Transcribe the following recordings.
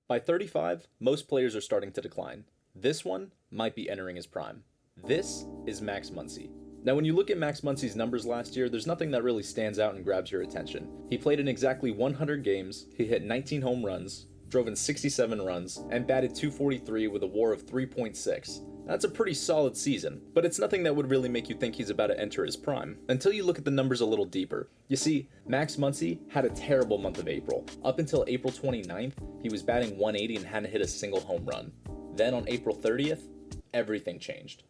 By 35, most players are starting to decline. This one might be entering his prime. This is Max Muncy. Now, when you look at Max Muncy's numbers last year, there's nothing that really stands out and grabs your attention. He played in exactly 100 games, he hit 19 home runs, drove in 67 runs, and batted .243 with a WAR of 3.6. That's a pretty solid season, but it's nothing that would really make you think he's about to enter his prime, until you look at the numbers a little deeper. You see, Max Muncy had a terrible month of April. Up until April 29th, he was batting .180 and hadn't hit a single home run. Then on April 30th, everything changed.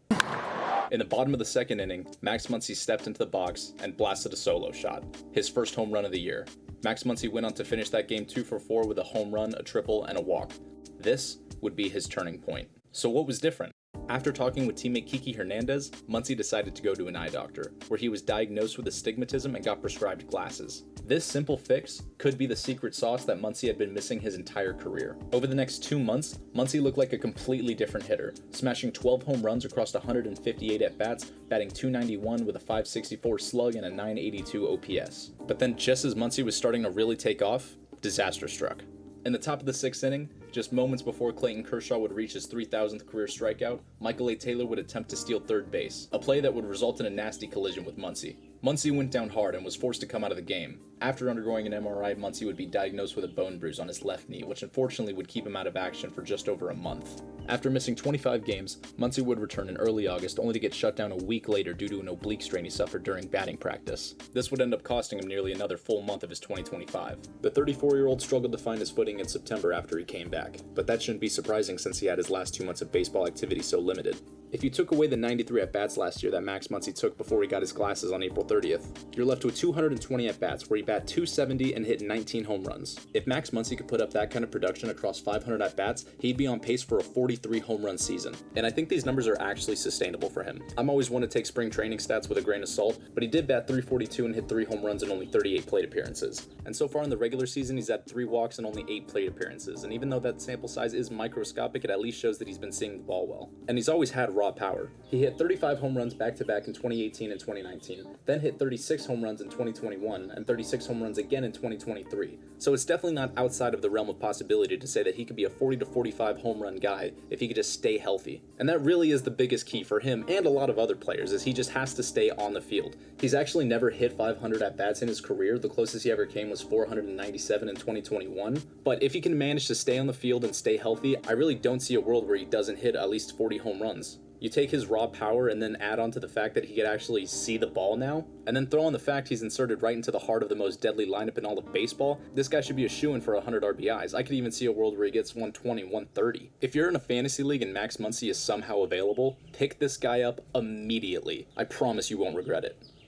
In the bottom of the second inning, Max Muncy stepped into the box and blasted a solo shot, his first home run of the year. Max Muncy went on to finish that game 2 for 4 with a home run, a triple, and a walk. This would be his turning point. So what was different? After talking with teammate Kiki Hernandez, Muncy decided to go to an eye doctor, where he was diagnosed with astigmatism and got prescribed glasses. This simple fix could be the secret sauce that Muncy had been missing his entire career. Over the next 2 months, Muncy looked like a completely different hitter, smashing 12 home runs across 158 at-bats, batting .291 with a .564 slug and a .982 OPS. But then just as Muncy was starting to really take off, disaster struck. In the top of the 6th inning, just moments before Clayton Kershaw would reach his 3,000th career strikeout, Michael A. Taylor would attempt to steal third base, a play that would result in a nasty collision with Muncy. Muncy went down hard and was forced to come out of the game. After undergoing an MRI, Muncy would be diagnosed with a bone bruise on his left knee, which unfortunately would keep him out of action for just over a month. After missing 25 games, Muncy would return in early August, only to get shut down a week later due to an oblique strain he suffered during batting practice. This would end up costing him nearly another full month of his 2025. The 34-year-old struggled to find his footing in September after he came back, but that shouldn't be surprising since he had his last 2 months of baseball activity so limited. If you took away the 93 at-bats last year that Max Muncy took before he got his glasses on April 30th, you're left with 220 at-bats where he bat .270 and hit 19 home runs. If Max Muncy could put up that kind of production across 500 at-bats, he'd be on pace for a 43 home run season. And I think these numbers are actually sustainable for him. I'm always one to take spring training stats with a grain of salt, but he did bat .342 and hit 3 home runs in only 38 plate appearances. And so far in the regular season, he's had 3 walks and only 8 plate appearances. And even though that sample size is microscopic, it at least shows that he's been seeing the ball well. And he's always had raw power. He hit 35 home runs back-to-back in 2018 and 2019, then hit 36 home runs in 2021 and 36 home runs again in 2023. So it's definitely not outside of the realm of possibility to say that he could be a 40 to 45 home run guy if he could just stay healthy. And that really is the biggest key for him and a lot of other players, is he just has to stay on the field. He's actually never hit 500 at-bats in his career. The closest he ever came was 497 in 2021. But if he can manage to stay on the field and stay healthy, I really don't see a world where he doesn't hit at least 40 home runs. You take his raw power and then add on to the fact that he could actually see the ball now, and then throw on the fact he's inserted right into the heart of the most deadly lineup in all of baseball, this guy should be a shoo-in for 100 RBIs. I could even see a world where he gets 120, 130. If you're in a fantasy league and Max Muncy is somehow available, pick this guy up immediately. I promise you won't regret it.